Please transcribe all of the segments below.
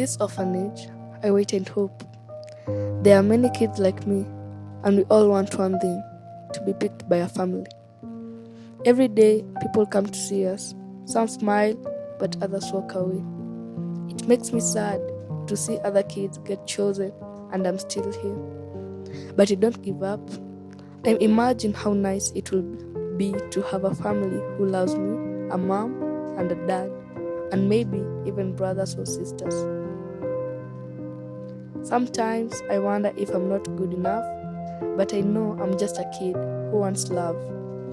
this orphanage, I wait and hope. There are many kids like me, and we all want one thing, to be picked by a family. Every day, people come to see us. Some smile, but others walk away. It makes me sad to see other kids get chosen, and I'm still here. But I don't give up. I imagine how nice it will be to have a family who loves me, a mom and a dad, and maybe even brothers or sisters. Sometimes I wonder if I'm not good enough, but I know I'm just a kid who wants love.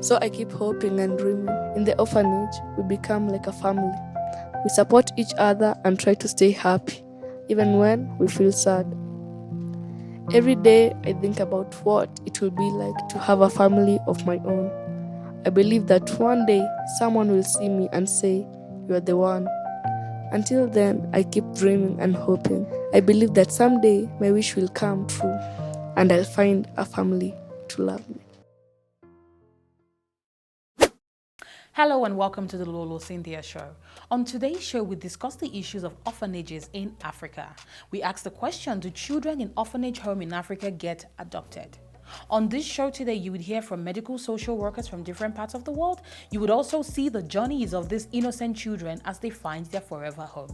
So I keep hoping and dreaming. In the orphanage, we become like a family. We support each other and try to stay happy, even when we feel sad. Every day I think about what it will be like to have a family of my own. I believe that one day someone will see me and say, "You are the one." Until then, I keep dreaming and hoping. I believe that someday my wish will come true and I'll find a family to love me. Hello and welcome to the Lolo Cynthia Show. On today's show, we discuss the issues of orphanages in Africa. We ask the question, do children in orphanage home in Africa get adopted? On this show today, you would hear from medical social workers from different parts of the world. You would also see the journeys of these innocent children as they find their forever home.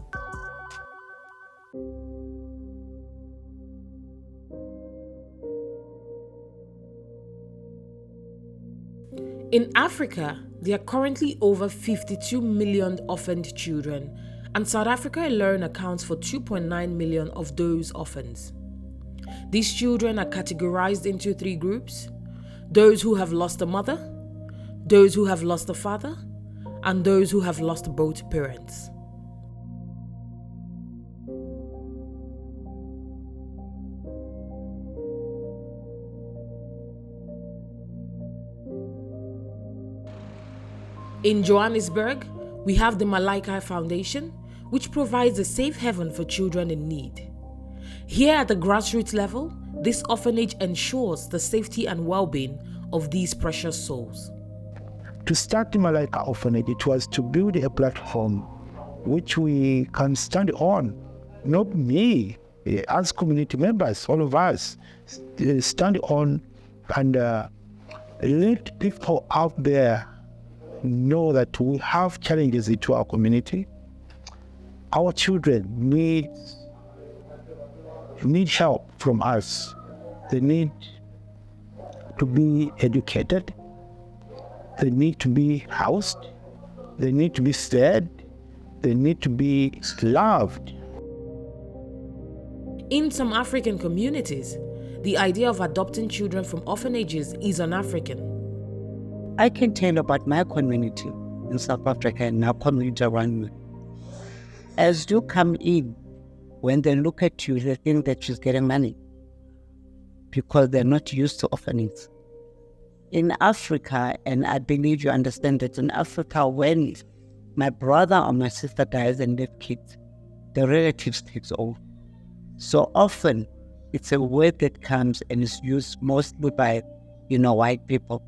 In Africa, there are currently over 52 million orphaned children, and South Africa alone accounts for 2.9 million of those orphans. These children are categorized into three groups: those who have lost a mother, those who have lost a father, and those who have lost both parents. In Johannesburg, we have the Malaika Foundation, which provides a safe haven for children in need. Here at the grassroots level, this orphanage ensures the safety and well-being of these precious souls. To start the Malaika Orphanage, it was to build a platform which we can stand on, not me, as community members, all of us, stand on and let people out there know that we have challenges into our community. Our children need help from us. They need to be educated. They need to be housed. They need to be fed. They need to be loved. In some African communities, the idea of adopting children from orphanages is un-African. I can tell about my community in South Africa and our community around me. As you come in, when they look at you, they think that she's getting money because they're not used to orphanages. In Africa, and I believe you understand that in Africa, when my brother or my sister dies and leaves kids, the relatives takes over. So often, it's a word that comes and is used mostly by, white people,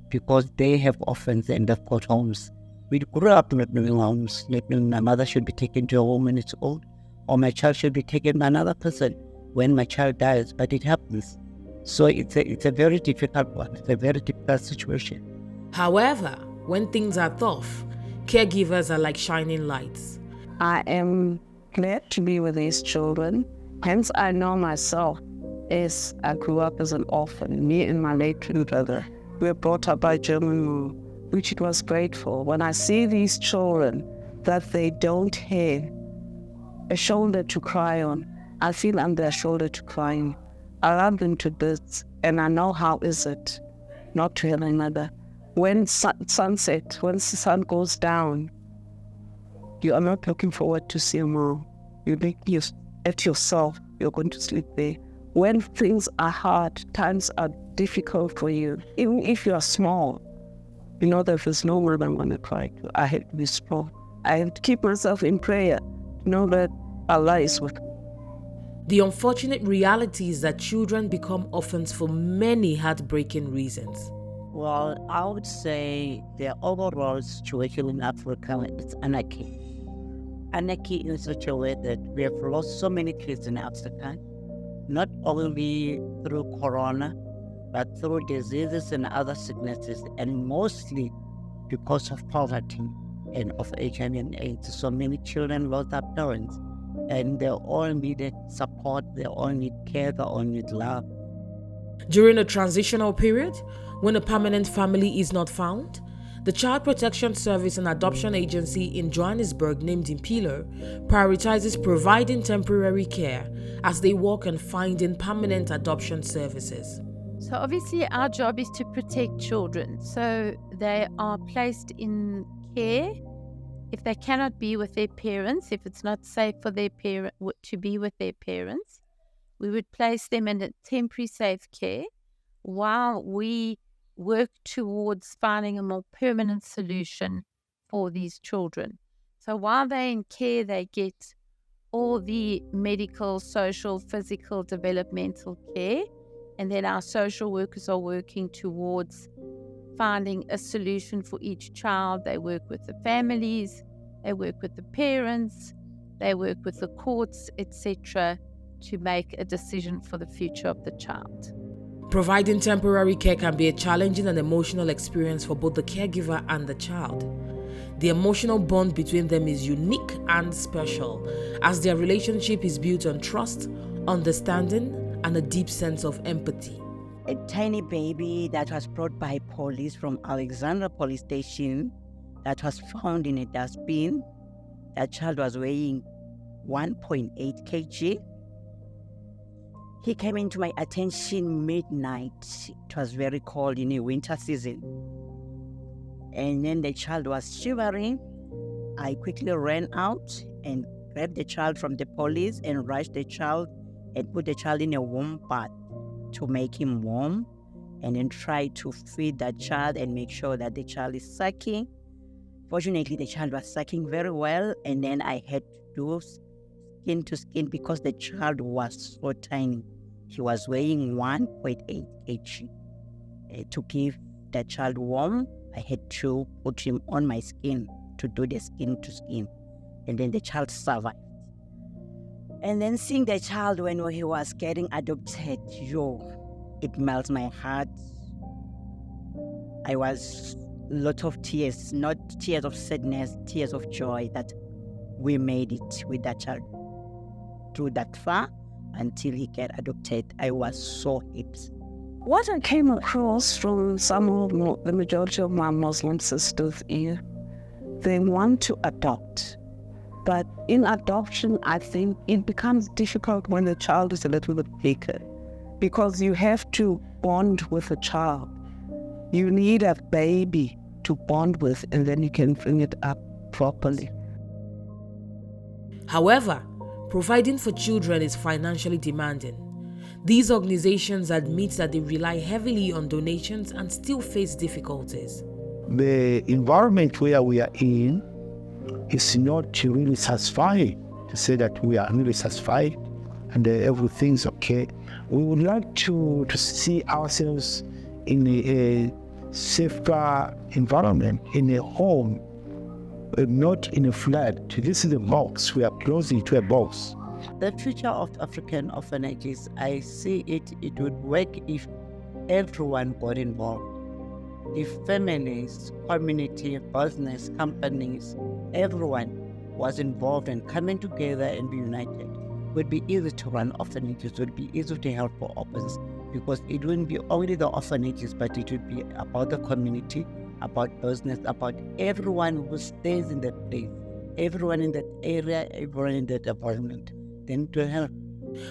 because they have orphans and they've got homes. We grew up not knowing homes, not knowing my mother should be taken to a home when it's old, or my child should be taken by another person when my child dies, but it happens. So it's a very difficult one. It's a very difficult situation. However, when things are tough, caregivers are like shining lights. I am glad to be with these children. Hence, I know myself as I grew up as an orphan, me and my late twin brother. We were brought up by German mom, which it was grateful. When I see these children, that they don't have a shoulder to cry on, I feel I'm their shoulder to cry on. I love them to bits, and I know how is it not to have a mother. When sunset, when the sun goes down, you are not looking forward to see a mom. You look at yourself, you're going to sleep there. When things are hard, times are difficult for you, even if you are small, you know that there's no one I'm going to cry to. I have to be strong. I have to keep myself in prayer, to know that Allah is with me. The unfortunate reality is that children become orphans for many heartbreaking reasons. Well, I would say the overall situation in Africa is anarchy. anarchy in such a way that we have lost so many kids in Africa, not only through corona, but through diseases and other sicknesses, and mostly because of poverty and of HIV and AIDS. So many children lost their parents, and they all needed support, they all need care, they all need love. During a transitional period, when a permanent family is not found, the Child Protection Service and Adoption Agency in Johannesburg, named Impilo, prioritizes providing temporary care as they work on finding permanent adoption services. So obviously our job is to protect children. So they are placed in care if they cannot be with their parents, if it's not safe for their parent to be with their parents. We would place them in a temporary safe care while we work towards finding a more permanent solution for these children. So while they're in care, they get all the medical, social, physical, developmental care. And then our social workers are working towards finding a solution for each child. They work with the families, they work with the parents, they work with the courts, etc., to make a decision for the future of the child. Providing temporary care can be a challenging and emotional experience for both the caregiver and the child. The emotional bond between them is unique and special, as their relationship is built on trust, understanding, and a deep sense of empathy. A tiny baby that was brought by police from Alexandra police station that was found in a dustbin. That child was weighing 1.8 kg. He came into my attention midnight. It was very cold in a winter season. And then the child was shivering. I quickly ran out and grabbed the child from the police and rushed the child and put the child in a warm bath to make him warm, and then try to feed that child and make sure that the child is sucking. Fortunately, the child was sucking very well, and then I had to do skin to skin because the child was so tiny. He was weighing 1.8 kg. To keep that child warm, I had to put him on my skin to do the skin to skin, and then the child survived. And then seeing the child when he was getting adopted, it melts my heart. I was a lot of tears, not tears of sadness, tears of joy that we made it with that child through that far until he got adopted. I was so happy. What I came across from the majority of my Muslim sisters is they want to adopt. But in adoption, I think it becomes difficult when the child is a little bit bigger because you have to bond with a child. You need a baby to bond with, and then you can bring it up properly. However, providing for children is financially demanding. These organizations admit that they rely heavily on donations and still face difficulties. The environment where we are in is not really satisfying to say that we are really satisfied and everything's okay. We would like to see ourselves in a safer environment, in a home, not in a flat. This is a box. We are closing to a box. The future of African orphanages, I see it would work if everyone got involved. If families, community, business, companies, everyone was involved and coming together and be united, it would be easy to run orphanages, it would be easy to help for orphans, because it wouldn't be only the orphanages, but it would be about the community, about business, about everyone who stays in that place, everyone in that area, everyone in that environment, then to help.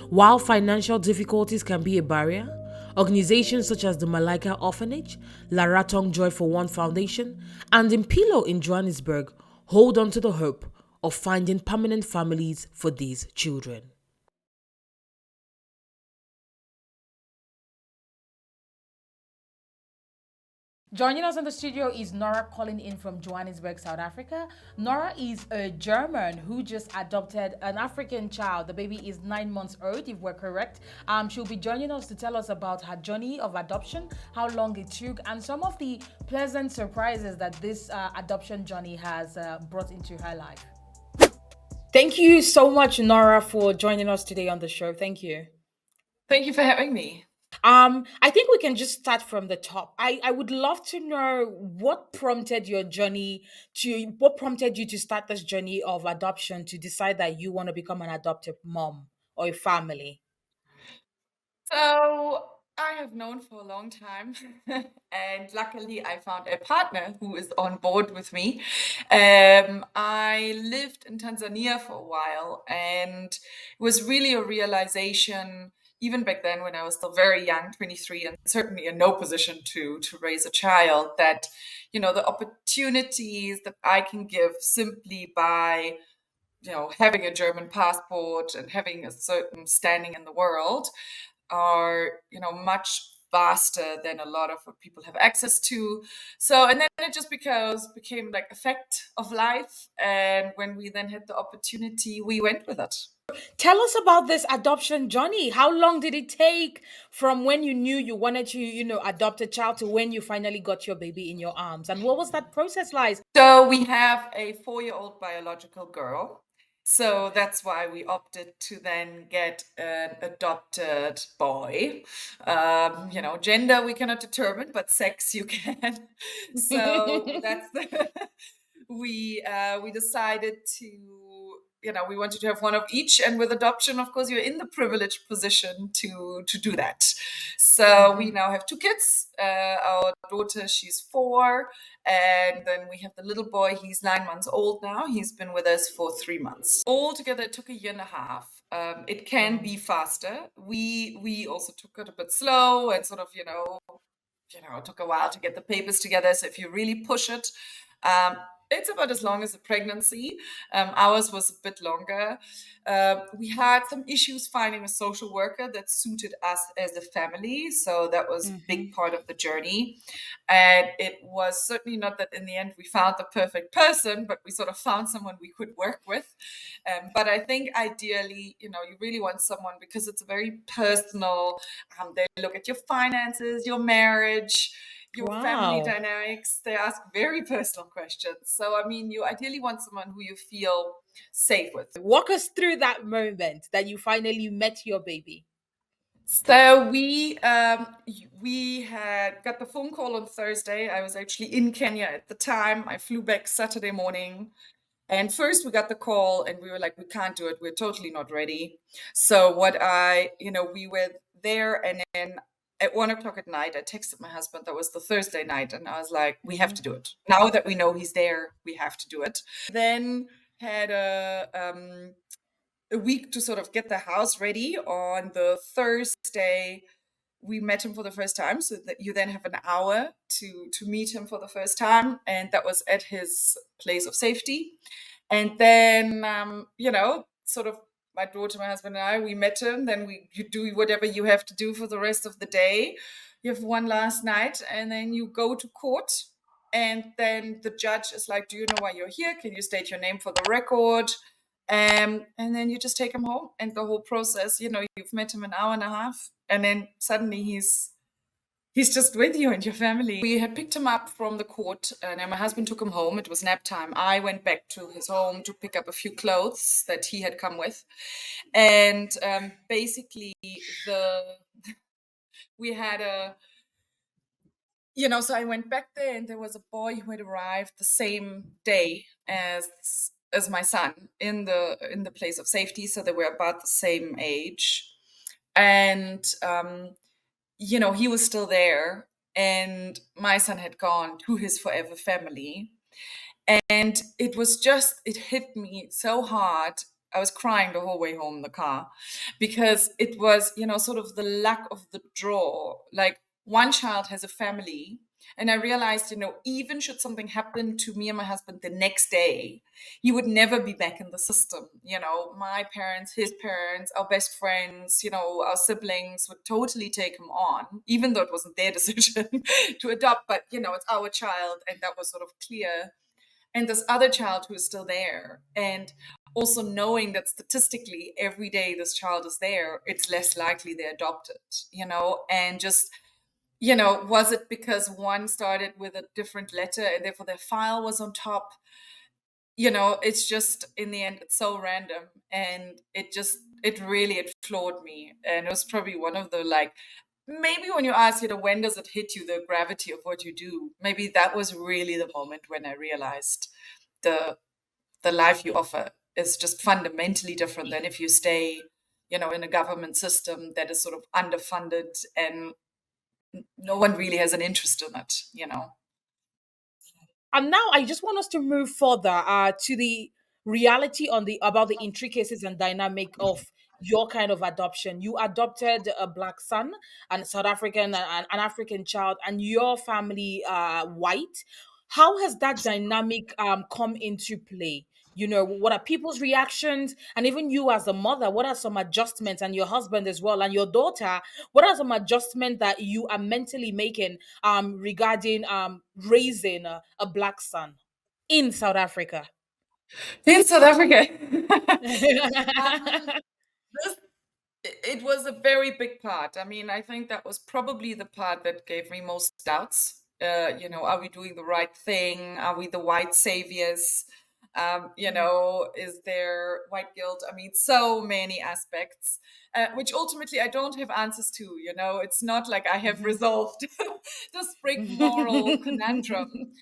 While financial difficulties can be a barrier, organizations such as the Malaika Orphanage, Leratong Joy for One Foundation, and Impilo in Johannesburg hold on to the hope of finding permanent families for these children. Joining us in the studio is Nora calling in from Johannesburg, South Africa. Nora is a German who just adopted an African child. The baby is 9 months old, if we're correct. She'll be joining us to tell us about her journey of adoption, how long it took, and some of the pleasant surprises that this adoption journey has brought into her life. Thank you so much, Nora, for joining us today on the show. Thank you. Thank you for having me. I think we can just start from the top. I would love to know what prompted you to start this journey of adoption, to decide that you want to become an adoptive mom or a family. So I have known for a long time, and luckily I found a partner who is on board with me. I lived in Tanzania for a while, and it was really a realization, even back then when I was still very young, 23, and certainly in no position to raise a child, that the opportunities that I can give simply by having a German passport and having a certain standing in the world are much vaster than a lot of what people have access to. So, and then it just became like a fact of life, and when we then had the opportunity, we went with it. Tell us about this adoption journey. How long did it take from when you knew you wanted to, adopt a child to when you finally got your baby in your arms? And what was that process like? So we have a 4-year-old biological girl. So that's why we opted to then get an adopted boy. Gender we cannot determine, but sex you can. So that's we decided we wanted to have one of each, and with adoption, of course, you're in the privileged position to do that. So we now have 2 kids. Our daughter, she's 4, and then we have the little boy, he's 9 months old now. He's been with us for 3 months. Altogether, it took a year and a half. It can be faster. We also took it a bit slow and sort of, it took a while to get the papers together. So if you really push it, it's about as long as a pregnancy. Ours was a bit longer. We had some issues finding a social worker that suited us as a family. So that was a big part of the journey. And it was certainly not that in the end we found the perfect person, but we sort of found someone we could work with. But I think ideally, you really want someone, because it's very personal. They look at your finances, your marriage, your family Wow. dynamics. They ask very personal questions. So, I mean, you ideally want someone who you feel safe with. Walk us through that moment that you finally met your baby. So we had got the phone call on Thursday. I was actually in Kenya at the time. I flew back Saturday morning. And first we got the call and we were like, we can't do it. We're totally not ready. So we were there, and then at 1 o'clock at night, I texted my husband. That was the Thursday night. And I was like, we have to do it. Now that we know he's there, we have to do it. Then had a week to sort of get the house ready. On the Thursday, we met him for the first time, so that you then have an hour to meet him for the first time, and that was at his place of safety. And then sort of my daughter, my husband, and I, we met him. Then you do whatever you have to do for the rest of the day. You have one last night, and then you go to court. And then the judge is like, do you know why you're here? Can you state your name for the record? And then you just take him home, and the whole process, you've met him an hour and a half, and then suddenly he's just with you and your family. We had picked him up from the court, and then my husband took him home. It was nap time. I went back to his home to pick up a few clothes that he had come with. And basically, we had so I went back there, and there was a boy who had arrived the same day as my son in the place of safety. So they were about the same age. And he was still there, and my son had gone to his forever family. And it hit me so hard. I was crying the whole way home in the car, because it was, sort of the luck of the draw. Like, one child has a family, and I realized, even should something happen to me and my husband the next day, he would never be back in the system. My parents, his parents, our best friends, our siblings would totally take him on, even though it wasn't their decision to adopt. But, it's our child, and that was sort of clear. And this other child who is still there, and also knowing that statistically every day this child is there, it's less likely they're adopted, and just, was it because one started with a different letter and therefore their file was on top? it's just in the end, it's so random, and it floored me. And it was probably one of the, like, maybe when you ask, when does it hit you, the gravity of what you do? Maybe that was really the moment when I realized the life you offer is just fundamentally different than if you stay, in a government system that is sort of underfunded and no one really has an interest in it. And now I just want us to move further to the reality on the about the intricacies and dynamic of your kind of adoption. You adopted a black son and South African and an African child, and your family white. How has that dynamic come into play? What are people's reactions? And even you as a mother, what are some adjustments, and your husband as well, and your daughter, what are some adjustments that you are mentally making regarding raising a black son in South Africa? In South Africa. This it was a very big part. I mean, I think that was probably the part that gave me most doubts. Are we doing the right thing? Are we the white saviors? Is there white guilt? I mean, so many aspects, which ultimately I don't have answers to. It's not like I have resolved this big moral conundrum.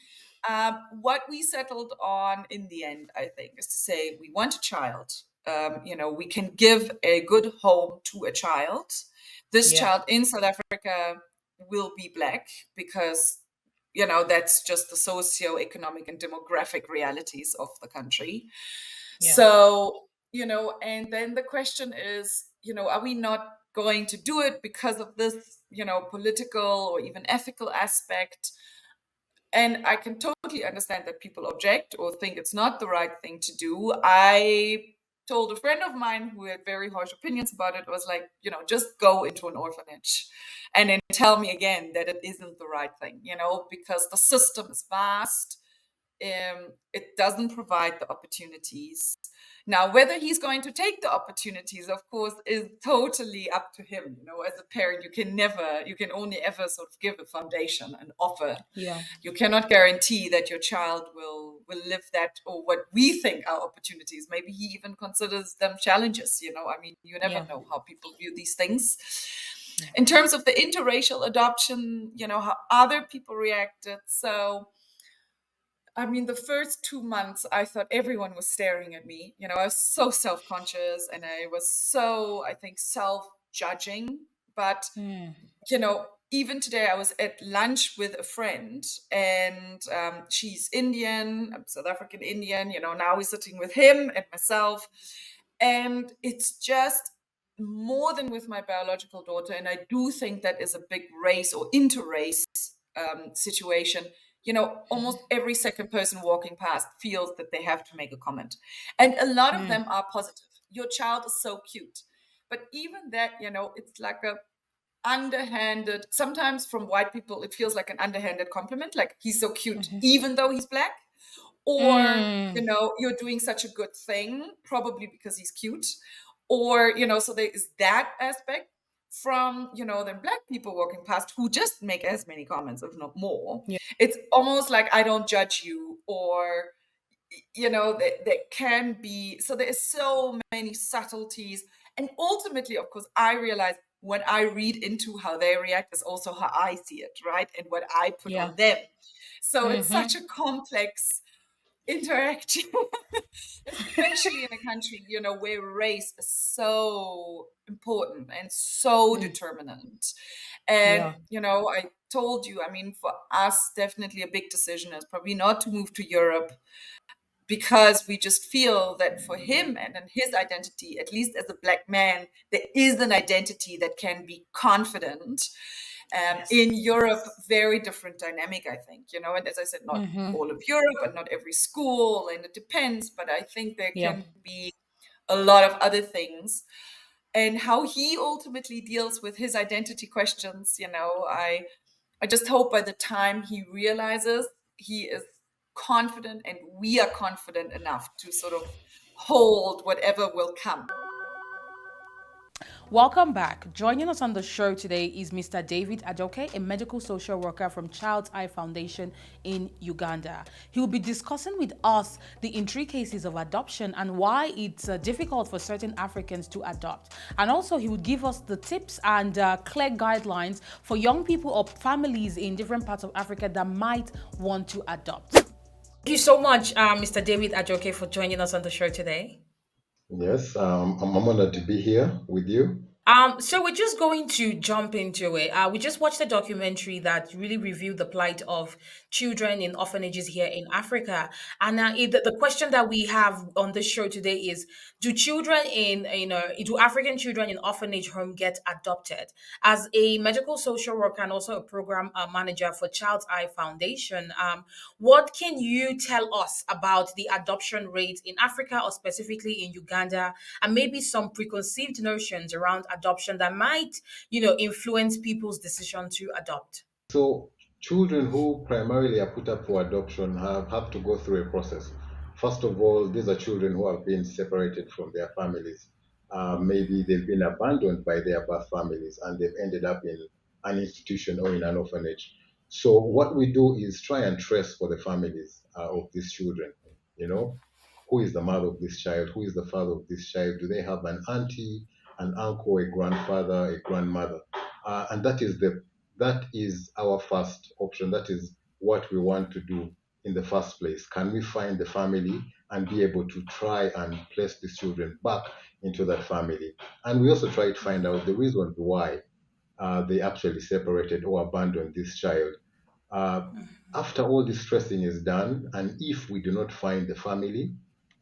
What we settled on in the end, I think, is to say we want a child. We can give a good home to a child. This Yeah, child in South Africa will be black because, that's just the socio-economic and demographic realities of the country. yeah, So, and then the question is, are we not going to do it because of this, political or even ethical aspect? And I can totally understand that people object or think it's not the right thing to do. I told a friend of mine who had very harsh opinions about it, was like, just go into an orphanage and then tell me again that it isn't the right thing, because the system is vast. It doesn't provide the opportunities. Now, whether he's going to take the opportunities, of course, is totally up to him. As a parent, you can only ever sort of give a foundation and offer. yeah, You cannot guarantee that your child will live that, or what we think are opportunities. Maybe he even considers them challenges. I mean, you never yeah, know how people view these things. In terms of the interracial adoption, how other people reacted. So I mean, the first 2 months, I thought everyone was staring at me. I was so self-conscious, and I was so, I think, self-judging. But, even today, I was at lunch with a friend, and she's Indian, I'm South African Indian. Now we're sitting with him and myself. And it's just more than with my biological daughter. And I do think that is a big race or inter-race situation. Almost every second person walking past feels that they have to make a comment. And a lot of them are positive. Your child is so cute. But even that, it's like a underhanded, sometimes from white people, it feels like an underhanded compliment, like he's so cute, even though he's black. Or, you're doing such a good thing, probably because he's cute. Or, so there is that aspect from, then black people walking past who just make as many comments, if not more. yeah, It's almost like I don't judge you, or, there can be, so there is so many subtleties. And ultimately, of course, I realize when I read into how they react is also how I see it, right? And what I put yeah, on them. So it's such a complex interaction, especially in a country, where race is so important and so determinant. And, yeah, I told you, I mean, for us, definitely a big decision is probably not to move to Europe, because we just feel that for him and in his identity, at least as a black man, there is an identity that can be confident. In Europe, very different dynamic, I think, and as I said, not all of Europe and not every school, and it depends, but I think there yeah, can be a lot of other things. And how he ultimately deals with his identity questions, I just hope by the time he realizes, he is confident and we are confident enough to sort of hold whatever will come. Welcome back. Joining us on the show today is Mr. David Adoke, a medical social worker from Child's Eye Foundation in Uganda. He will be discussing with us the intricacies of adoption and why it's difficult for certain Africans to adopt. And also, he would give us the tips and clear guidelines for young people or families in different parts of Africa that might want to adopt. Thank you so much, Mr. David Adoke, for joining us on the show today. Yes, I'm honored to be here with you. So we're just going to jump into it. We just watched a documentary that really reviewed the plight of children in orphanages here in Africa. And the question that we have on this show today is: do children do African children in orphanage home get adopted? As a medical social worker and also a program manager for Child's Eye Foundation, what can you tell us about the adoption rate in Africa or specifically in Uganda, and maybe some preconceived notions around adoption that might, influence people's decision to adopt? So, children who primarily are put up for adoption have to go through a process. First of all, these are children who have been separated from their families. Maybe they've been abandoned by their birth families and they've ended up in an institution or in an orphanage. So, what we do is try and trace for the families of these children. You know, who is the mother of this child? Who is the father of this child? Do they have an auntie, an uncle, a grandfather, a grandmother? And that is our first option. That is what we want to do in the first place. Can we find the family and be able to try and place these children back into that family? And we also try to find out the reasons why they actually separated or abandoned this child. Uh, After all this stressing is done, and if we do not find the family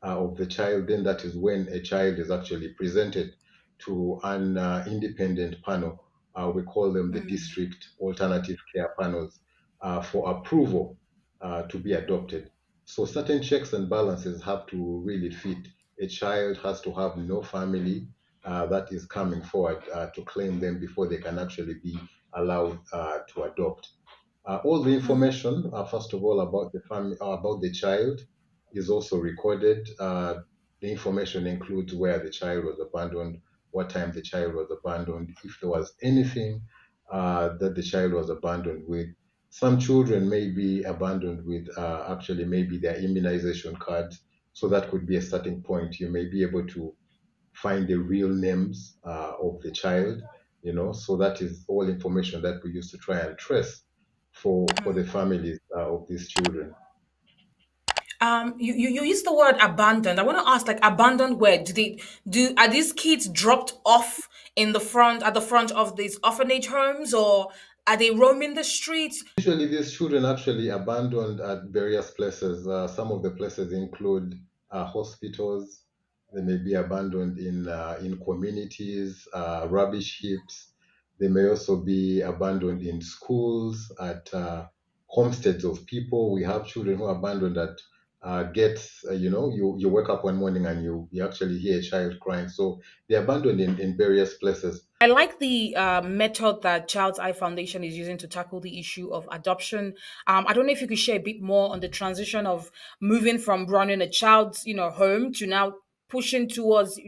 of the child, then that is when a child is actually presented to an independent panel. We call them the district alternative care panels for approval to be adopted. So certain checks and balances have to really fit. A child has to have no family that is coming forward to claim them before they can actually be allowed to adopt. All the information, first of all, about the family, about the child, is also recorded. The information includes where the child was abandoned, what time the child was abandoned, if there was anything that the child was abandoned with. Some children may be abandoned with actually maybe their immunization cards. So that could be a starting point. You may be able to find the real names of the child, so that is all information that we use to try and trace for the families of these children. You use the word abandoned. I want to ask, like, abandoned where? Are these kids dropped off at the front of these orphanage homes, or are they roaming the streets? Usually, these children actually abandoned at various places. Some of the places include hospitals. They may be abandoned in communities, rubbish heaps. They may also be abandoned in schools, at homesteads of people. We have children who are abandoned at gates. You wake up one morning and you actually hear a child crying. So they're abandoned in various places. I like the method that Child's Eye Foundation is using to tackle the issue of adoption. I don't know if you could share a bit more on the transition of moving from running a child's, home to now pushing towards,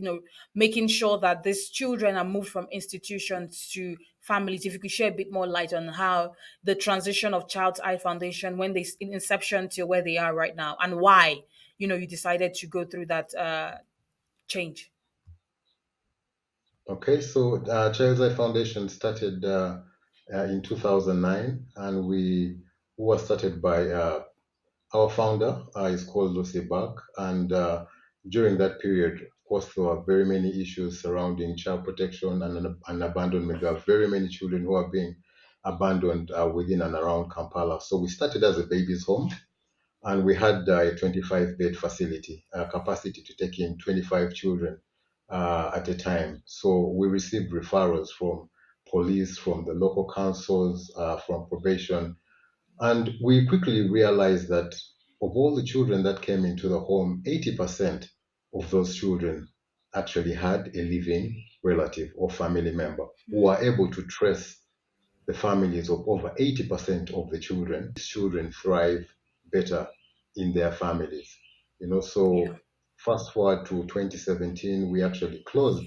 making sure that these children are moved from institutions to families. If you could share a bit more light on how the transition of Child's Eye Foundation, when they in inception to where they are right now, and why, you decided to go through that change. Okay, so Child's Eye Foundation started in 2009, and we was started by our founder is called Lucy Buck, and during that period, of course, there were very many issues surrounding child protection and abandonment. There are very many children who are being abandoned within and around Kampala. So we started as a baby's home, and we had a 25-bed facility, capacity to take in 25 children at a time. So we received referrals from police, from the local councils, from probation, and we quickly realized that of all the children that came into the home, 80% of those children actually had a living relative or family member who were able to trace the families of over 80% of the children. These children thrive better in their families. Yeah. So fast forward to 2017, we actually closed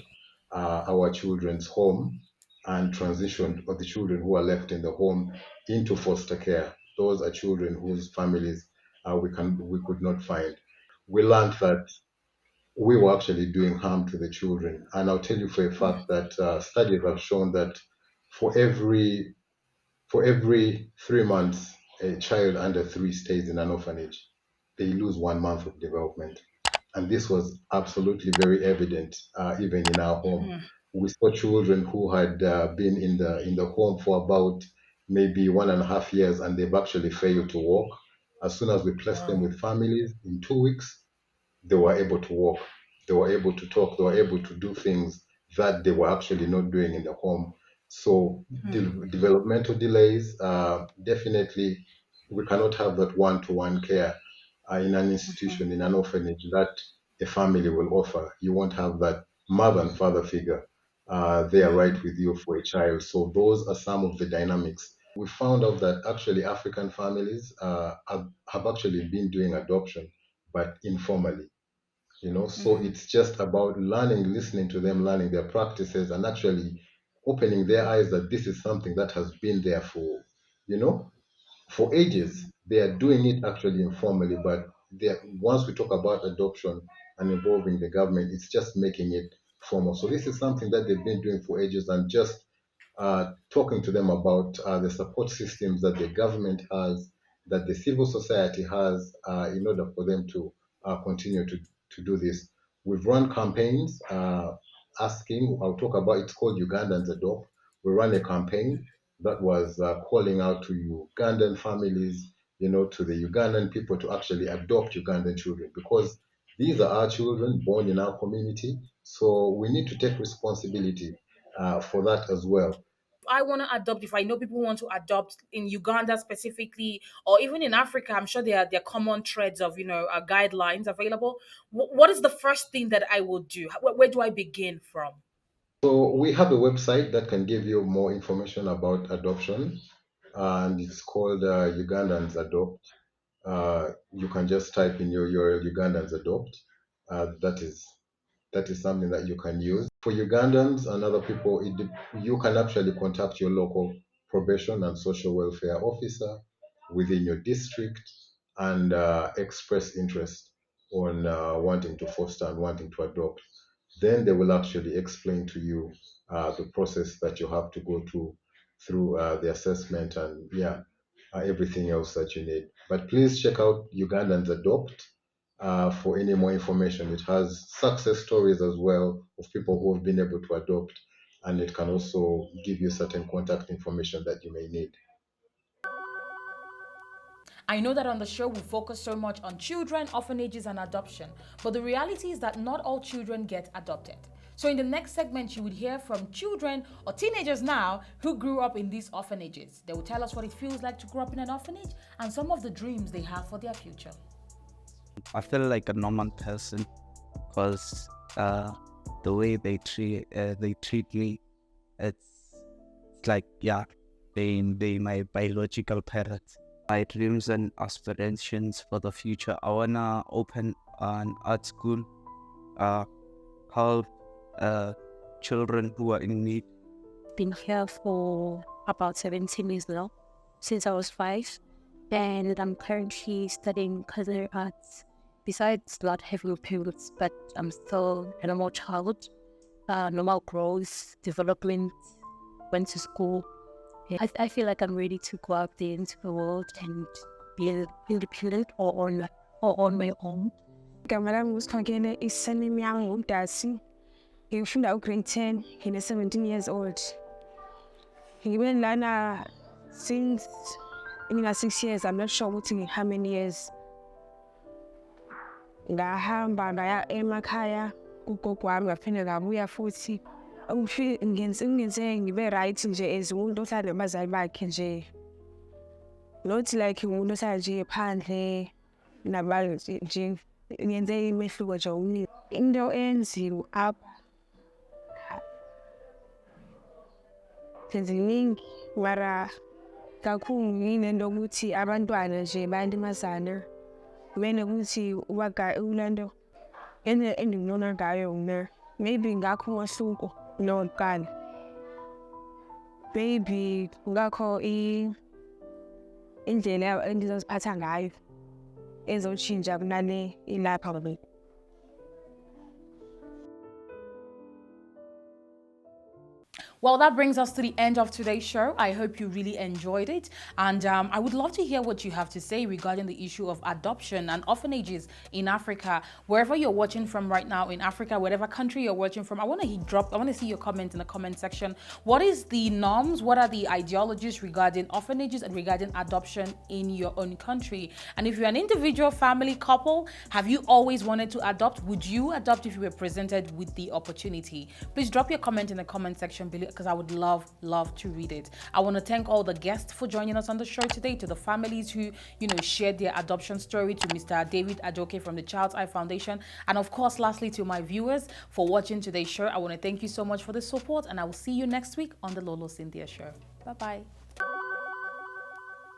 our children's home and transitioned, or the children who are left in the home, into foster care. Those are children whose families we could not find. We learned that we were actually doing harm to the children, and I'll tell you for a fact that studies have shown that for every 3 months a child under 3 stays in an orphanage, they lose 1 month of development. And this was absolutely very evident even in our home. We saw children who had been in the home for about maybe 1.5 years, and they've actually failed to walk. As soon as we placed them with families, in 2 weeks, they were able to walk, they were able to talk, they were able to do things that they were actually not doing in the home. So developmental delays, definitely, we cannot have that one-to-one care in an institution, in an orphanage that a family will offer. You won't have that mother and father figure there right with you for a child. So those are some of the dynamics. We found out that actually African families have actually been doing adoption, but informally. So it's just about learning, listening to them, learning their practices, and actually opening their eyes that this is something that has been there you know for ages. They are doing it actually informally, but once we talk about adoption and involving the government, it's just making it formal. So this is something that they've been doing for ages, and just talking to them about the support systems that the government has, that the civil society has, in order for them to continue to do this. We've run campaigns asking, I'll talk about, it's called Ugandans Adopt. We ran a campaign that was calling out to Ugandan families, to the Ugandan people, to actually adopt Ugandan children, because these are our children born in our community. So we need to take responsibility for that as well. I want to adopt, if I know people want to adopt in Uganda specifically, or even in Africa, I'm sure there are common threads of guidelines available. What is the first thing that I will do? Where do I begin from? So we have a website that can give you more information about adoption, and it's called Ugandans Adopt. You can just type in your Ugandans Adopt. That is something that you can use. For Ugandans and other people, you can actually contact your local probation and social welfare officer within your district and express interest on wanting to foster and wanting to adopt. Then they will actually explain to you the process that you have to go through the assessment and everything else that you need. But please check out Ugandans Adopt for any more information. It has success stories as well of people who have been able to adopt, and it can also give you certain contact information that you may need. I know that on the show we focus so much on children, orphanages, and adoption, but the reality is that not all children get adopted. So in the next segment, you would hear from children or teenagers now who grew up in these orphanages. They will tell us what it feels like to grow up in an orphanage and some of the dreams they have for their future. I feel like a normal person because the way they treat me, it's like they my biological parents. My dreams and aspirations for the future, I wanna open an art school, help children who are in need. Been here for about 17 years now, since I was 5, and I'm currently studying culinary arts. Besides not having parents, but I'm still a normal child, normal growth, development, went to school. I feel like I'm ready to go out there into the world and be independent or on my own. Igama lami nguSithongeni iseneminyaka ngumdasi. Ngifunda grade 10, ngine 17 years old. Ngibe lana since 6 years. I'm not sure how many years. Ngahamba ngaya emakhaya kugogo wami, ngaphinde ngabuya futhi. Ngenze ngibe right nje as umuntu ohlala nabazali bakhe nje. Not like umuntu ohlala nje phandle nabanye nje. Ngenze imehluko nje omningi. Into enziwa apha ziningi, mara kakhulu yinento ukuthi abantwana nje bayalimazana. Kumele ukuthi ulanto endingibona ngayo mina, maybe ngakho umahluko. lokuqala. Maybe kungakho indlela endizoziphatha ngayo ezotshintsha kunale ilapha ngoku. Well, that brings us to the end of today's show. I hope you really enjoyed it. And I would love to hear what you have to say regarding the issue of adoption and orphanages in Africa. Wherever you're watching from right now in Africa, whatever country you're watching from, I want to see your comment in the comment section. What is the norms? What are the ideologies regarding orphanages and regarding adoption in your own country? And if you're an individual, family, couple, have you always wanted to adopt? Would you adopt if you were presented with the opportunity? Please drop your comment in the comment section below, because I would love to read it. I want to thank all the guests for joining us on the show today, to the families who, shared their adoption story, to Mr. David Ajoke from the Child's Eye Foundation, and of course, lastly, to my viewers for watching today's show. I want to thank you so much for the support, and I will see you next week on the Lolo Cynthia Show. Bye-bye.